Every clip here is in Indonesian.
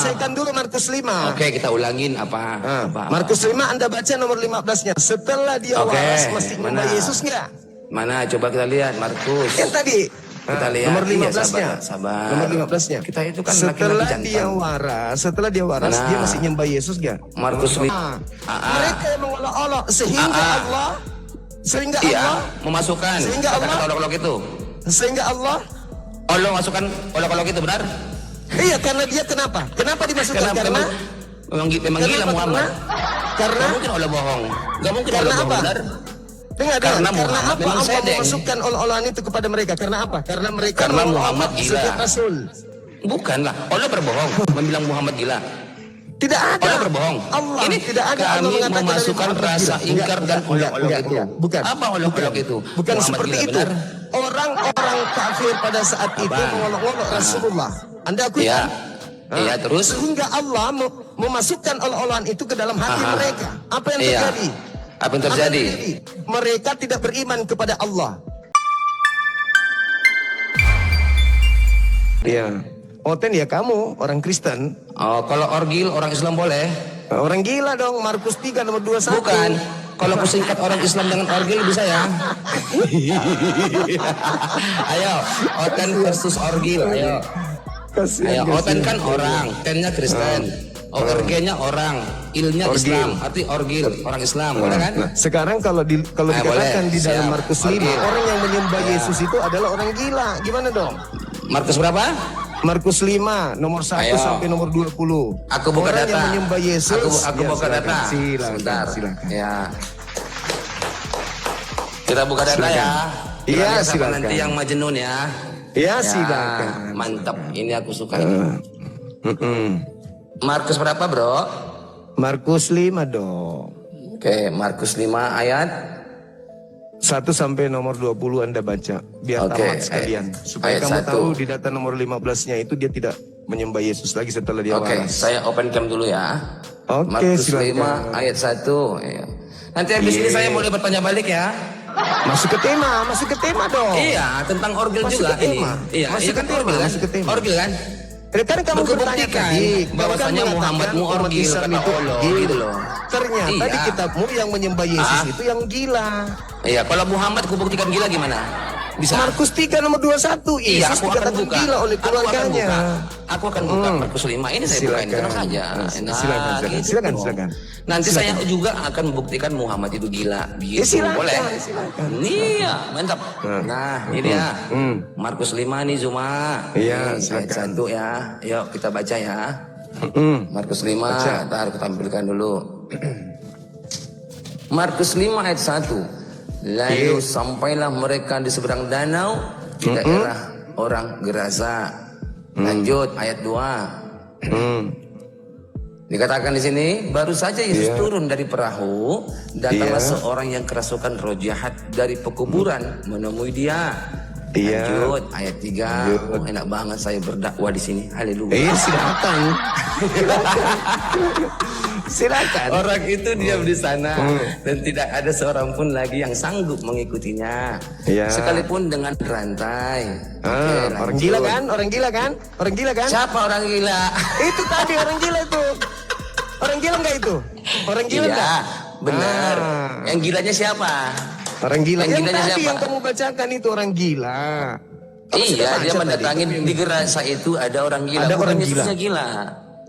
selesaikan dulu Markus 5. Oke, kita ulangin apa? Markus 5 Anda baca nomor 15-nya. Setelah dia waras mesti menyembah Yesus enggak? Mana? Coba kita lihat Markus. Yang tadi. Kita lihat nomor 15-nya. Sabar. Nomor 15-nya. Kita itu kan setelah laki-laki dia waras, dia masih nyembah Yesus enggak? Markus 5. Mereka yang mengolok-olok sehingga Allah memasukkan kata-kata olok-olok itu. Sehingga Allah masukkan olok-olok itu, benar? Iya, karena dia kenapa? Kenapa dimasukkan? Karena memang gila Muhammad. Karena mungkin Allah bohong. Gak mungkin Allah bohong, benar? Karena Muhammad apa Allah memasukkan olok-olokan itu kepada mereka? Karena apa? Karena mereka Muhammad gila. setiap rasul. Bukanlah, Allah berbohong membilang Muhammad gila. Tidak ada. Allah berbohong. Ini tidak ada. Kami memasukkan rasa ingkar dan olok-olok itu. Bukan. Apa olok-olok itu? Bukan Muhammad seperti gila, itu. benar? Orang-orang kafir pada saat itu mengolok-olok Rasulullah. Anda akui kan? Iya, terus sehingga Allah memasukkan olok-olokan itu ke dalam hati mereka. Apa yang terjadi? Apa yang terjadi? Mereka tidak beriman kepada Allah. Iya. Oten ya kamu orang Kristen. Kalau orgil orang Islam boleh? Orang gila dong. Markus 3 nomor 21. Bukan. Kalau aku singkat orang Islam dengan orgil bisa ya? Ayo, Oten versus orgil. Ayo, Oten kan orang, tennya Kristen. Org-nya orang, ilnya Islam, arti orgil, orang Islam, boleh kan? Sekarang kalau dikatakan di dalam Markus 5, orang yang menyembah Yesus itu adalah orang gila. Gimana dong? Markus berapa? Markus 5 nomor 1 sampai nomor 20. Aku buka orang data. Yang menyembah Yesus. Aku buka data. Silakan. Ya. Kita buka data ya. Iya, silakan. Nanti yang majnun ya. Iya, silakan. Mantap. Ini aku suka. Markus berapa, Bro? Markus 5 dong. Oke, Markus 5 ayat 1 sampai nomor 20 Anda baca. Biar tamat sekalian. Supaya kamu tahu di data nomor 15-nya itu dia tidak menyembah Yesus lagi setelah dia waras. Saya open cam dulu ya. Markus 5 ayat 1. Ya. Nanti habis ini saya boleh bertanya balik ya. Masuk ke tema dong. Iya, tentang orgil juga ini. Iya, masuk ke tema, masuk ke tema. Orgil kan? Kan kamu bertanya tadi bahwasanya Muhammadmu orgil kata Allah gitu loh. Ternyata di kitabmu yang menyembah Yesus itu yang gila. Iya, kalau Muhammad kubuktikan gila gimana? Bisa. Markus 3 nomor 21. Iya, Yesus aku akan buka. Gila oleh keluarganya. Aku akan buka Markus 5 ini saya bukain terus saja. Silakan. Nanti saya juga akan membuktikan Muhammad itu gila. Gitu, boleh? Nih ya, mantap. Nah, ini dia. Markus 5 nih Zuma. Iya, ayat 1 ya. Yuk kita baca ya. Markus 5, ntar aku tampilkan dulu. Markus 5 ayat 1. Lalu sampailah mereka di seberang danau di daerah orang Gerasa. Lanjut ayat 2. Dikatakan di sini, baru saja Yesus turun dari perahu, datanglah seorang yang kerasukan roh jahat dari pekuburan menemui dia. Lanjut ayat 3. Enak banget saya berdakwah di sini. Haleluya. Silakan. Orang itu diam di sana dan tidak ada seorang pun lagi yang sanggup mengikutinya. Sekalipun dengan rantai. Orang gila kan? Siapa orang gila? Itu tadi orang gila itu. Orang gila enggak itu? Orang gila enggak? Benar. Yang gilanya siapa? Orang gila yang tadi siapa? yang kamu bacakan itu orang gila. Iya, dia mendatangi di Gerasa itu ada orang gila. Ada orang gila.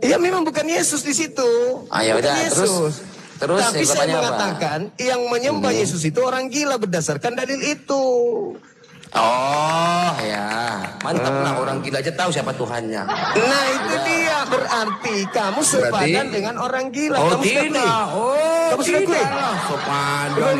Iya, memang bukan Yesus di situ. Ayo udah, terus tapi saya mengatakan yang menyembah Yesus itu orang gila berdasarkan dalil itu. Oh ya, mantap lah, orang gila aja tahu siapa Tuhannya. Nah itu dia, berarti kamu sepadan dengan orang gila. Oh tidak, kamu sudah akui? Sepadan.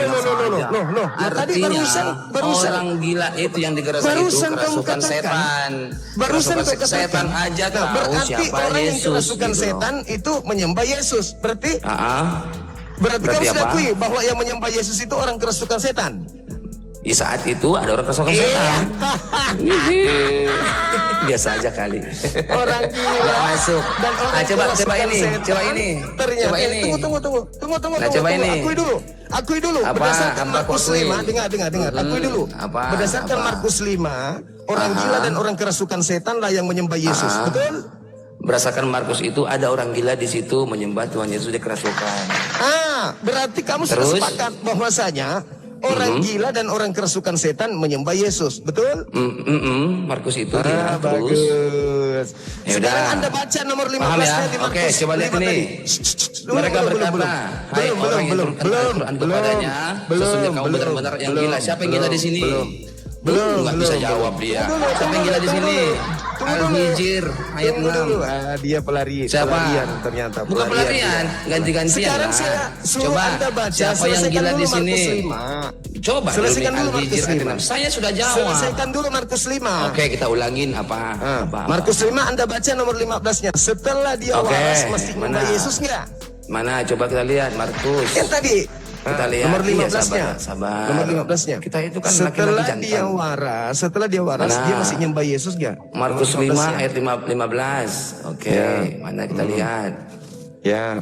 Loh. Tadi barusan orang gila itu yang digerasa itu kerasukan setan. Barusan setan aja tahu berarti siapa orang Yesus. Yang kerasukan setan itu menyembah Yesus. Berarti kamu sudah akui bahwa yang menyembah Yesus itu orang kerasukan setan. Di saat itu ada orang kerasukan setan. Biasa aja kali. Orang gila masuk. Dan orang coba ini. Ternyata tunggu. Nah, coba ini. Akui dulu. Berdasarkan Markus 5, dengar. Akui dulu. Berdasarkan Markus 5, orang gila dan orang kerasukan setan lah yang menyembah Yesus. Betul? Berdasarkan Markus itu ada orang gila di situ menyembah Tuhan Yesus dikerasukan. Berarti kamu sudah sepakat bahwasanya orang gila dan orang kerasukan setan menyembah Yesus, betul? Markus itu dia. Bagus. Sekarang Yaudah. Anda baca nomor 15 ya? di Markus. Oke, coba lihat ini. Mereka berkata, hai orang yang turunkan Al-Quran kepadanya, sesungguhnya kamu benar-benar yang gila. Siapa yang gila di sini? Nggak bisa jawab dia. Siapa yang gila di sini? Al-Hijr ayat 6. Dia pelarian ternyata. Bukan pelarian, ganti-gantian. Sekarang saya suruh coba Anda baca. siapa yang gila di sini? Coba Selesaikan dulu Markus Al-Hijr 5. Saya sudah jawab. Selesaikan dulu Markus 5. Oke, kita ulangin apa? Markus 5 Anda baca nomor 15-nya. Setelah dia waras masih menyembah Yesus enggak? Mana? Coba kita lihat Markus. Yang tadi. Kita lihat nomor 15-nya. sabar. Nomor 15-nya. Kita itu kan setelah laki-laki dia jantan. setelah dia waras dia masih nyembah Yesus enggak? Markus 5 ayat 15. Oke, mana kita lihat. Ya.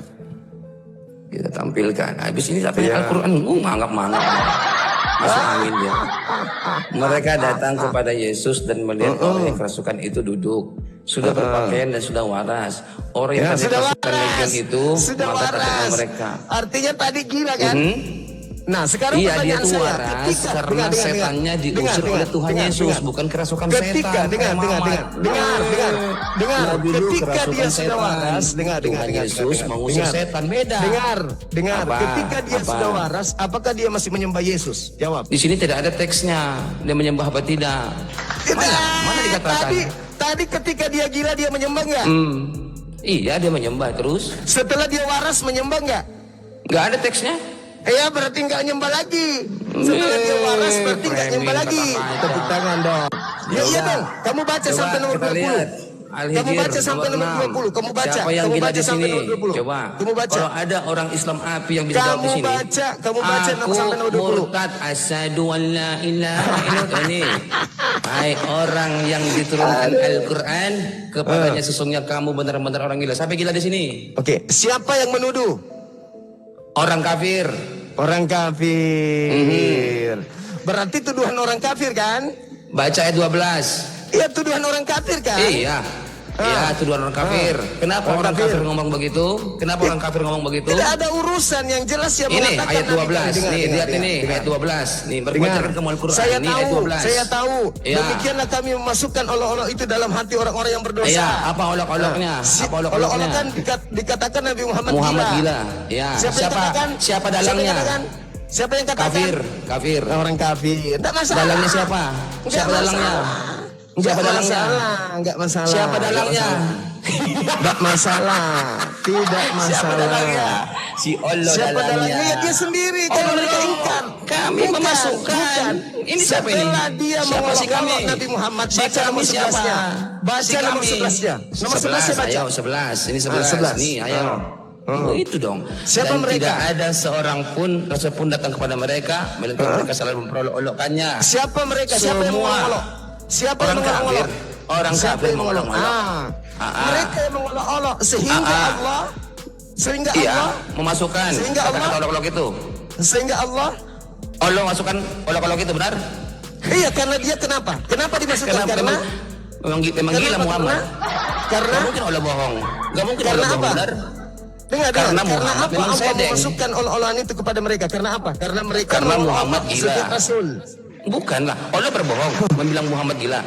Kita tampilkan. Habis ini sampai Al-Quran mangap-mangap. Masuk angin dia. Mereka datang kepada Yesus dan melihat orang yang kerasukan itu duduk. Sudah berpakaian dan sudah waras. Orang yang tadi kerasukan legion itu maka takutnya mereka. Artinya tadi gila kan? Nah sekarang dia pertanyaan tuh saya. waras karena setannya diusir oleh Tuhan Yesus, bukan kerasukan setan. Dengar. Ketika dia sudah waras, Tuhan Yesus mengusir setan, beda. Dengar. Ketika dia sudah waras, apakah dia masih menyembah Yesus? Jawab. Di sini tidak ada teksnya. Dia menyembah apa tidak? Mana dikatakan? Tadi ketika dia gila dia menyembah enggak? Iya, dia menyembah terus. Setelah dia waras menyembah enggak? Enggak ada teksnya. Ya berarti nggak nyembah lagi. Setelah dia waras berarti nggak nyembah lagi. Tepuk tangan dong. Ya iya dong. Kamu baca sampai nomor 20. Kamu baca sampai nomor 20. Kamu baca. Siapa yang gila di sini? Nomor 20. Coba. Kamu baca. Kalau ada orang Islam api yang bisa jawab di sini. Kamu baca sampai nomor 20. Murtad asyhadu an la ilaha illallah. Ini. Hai orang yang diturunkan Al-Quran kepadanya sesungguhnya kamu benar-benar orang gila. Siapa gila di sini? Oke, siapa yang menuduh? Orang kafir. Orang kafir. Berarti tuduhan orang kafir kan? Baca ayat 12. Iya tuduhan orang kafir kan? Iya. Iya, tuduhan orang kafir. Kenapa orang kafir ngomong begitu? Kenapa orang kafir ngomong begitu? Tidak ada urusan yang jelas yang ini mengatakan ayat 12. Nih, lihat ini ayat 12. Nih, berbicara kamu Al-Qur'an. Saya tahu. Ya. Demikianlah kami memasukkan olok-olok itu dalam hati orang-orang yang berdosa. Iya, apa olok-oloknya? Apa olok-oloknya? Olok-olok kan dikatakan Nabi Muhammad gila. Ya, siapa dalangnya? Siapa yang katakan? Kafir. Orang kafir. Tidak masalah. Dalangnya siapa? Siapa dalangnya? Siapa dalangnya? Enggak masalah. Siapa dalangnya? Tidak masalah. Tidak masalah. Siapa dalangnya? Si Allah siapa dalangnya? Ya dia sendiri. Jangan mereka ingkar. Kami memasukkan. Ini siapa ini? Setelah dia mengolok-olok Nabi Muhammad. Baca nomor 11-nya. Baca nomor 11-nya. Nomor 11-nya baca. Ayo 11. Ini 11. Nih ayo. Itu dong. Siapa dan mereka? Tidak ada seorang pun Rasul pun datang kepada mereka, melainkan mereka selalu memperolok-olokkannya. Siapa mereka? Siapa yang mengolok? Siapa orang yang mengolok? Orang kafir mengolok-olok. Mereka yang mengolok-olok sehingga Allah memasukkan kata-kata olok-olok itu. Sehingga Allah masukkan olok-olok itu, benar? Iya, karena dia kenapa? Kenapa dimasukkan? Karena memang gila Muhammad. Karena mungkin Allah bohong. Enggak mungkin Allah bohong, apa? benar? Karena Muhammad apa memang Allah memasukkan olok-olokan itu kepada mereka? Karena apa? Karena mereka Muhammad gila. Rasul. Bukanlah, Allah berbohong membilang Muhammad gila.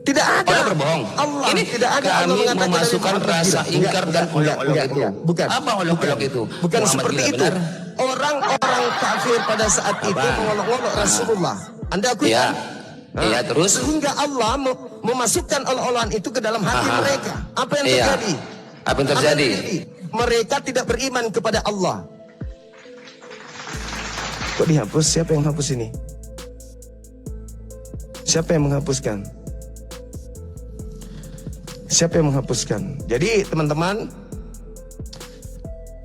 Tidak ada. Allah berbohong. Allah ini tidak ada. Kami memasukkan rasa ingkar dan olok-olok itu. Bukan. Apa olok-olok itu? Bukan Muhammad seperti gila, itu. Benar? Orang-orang kafir pada saat itu mengolok-olok Rasulullah. Anda akui? Iya, terus sehingga Allah memasukkan olok-olokan itu ke dalam hati mereka. Apa yang terjadi? Apa yang terjadi? Mereka tidak beriman kepada Allah. Kok dihapus? Siapa yang hapus ini? Siapa yang menghapuskan? Siapa yang menghapuskan? Jadi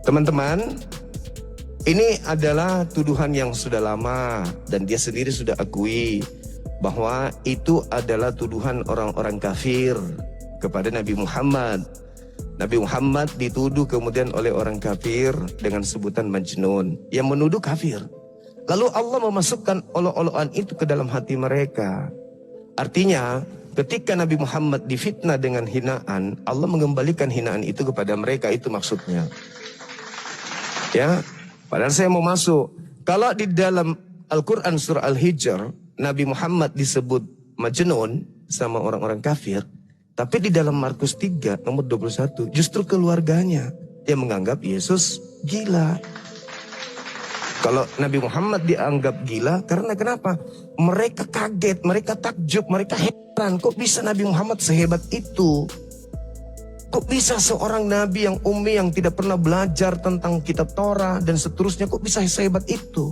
teman-teman, ini adalah tuduhan yang sudah lama dan dia sendiri sudah akui bahwa itu adalah tuduhan orang-orang kafir kepada Nabi Muhammad. Nabi Muhammad dituduh kemudian oleh orang kafir dengan sebutan majnun. Yang menuduh kafir. Lalu Allah memasukkan olok-olokan itu ke dalam hati mereka. Artinya ketika Nabi Muhammad difitnah dengan hinaan, Allah mengembalikan hinaan itu kepada mereka, itu maksudnya. Ya, padahal saya mau masuk. Kalau di dalam Al-Quran surah Al-Hijr, Nabi Muhammad disebut majnun sama orang-orang kafir. Tapi di dalam Markus 3 nomor 21, justru keluarganya yang menganggap Yesus gila. Kalau Nabi Muhammad dianggap gila, karena kenapa? Mereka kaget, mereka takjub, mereka heran. Kok bisa Nabi Muhammad sehebat itu? Kok bisa seorang Nabi yang ummi, yang tidak pernah belajar tentang kitab Torah dan seterusnya, kok bisa sehebat itu?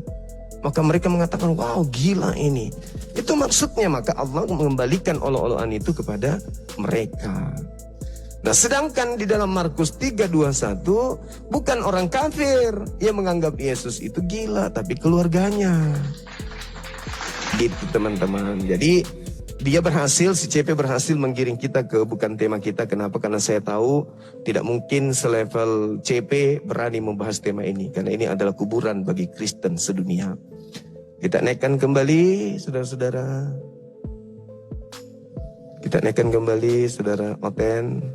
Maka mereka mengatakan, wow, gila ini. Itu maksudnya, maka Allah mengembalikan olo-oloan itu kepada mereka. Nah, sedangkan di dalam Markus 3:21, bukan orang kafir yang menganggap Yesus itu gila, tapi keluarganya. Gitu teman-teman. Jadi dia berhasil, si CP berhasil menggiring kita ke bukan tema kita. Kenapa? Karena saya tahu tidak mungkin selevel CP berani membahas tema ini. Karena ini adalah kuburan bagi Kristen sedunia. Kita naikkan kembali, saudara-saudara. Kita naikkan kembali, saudara Oten.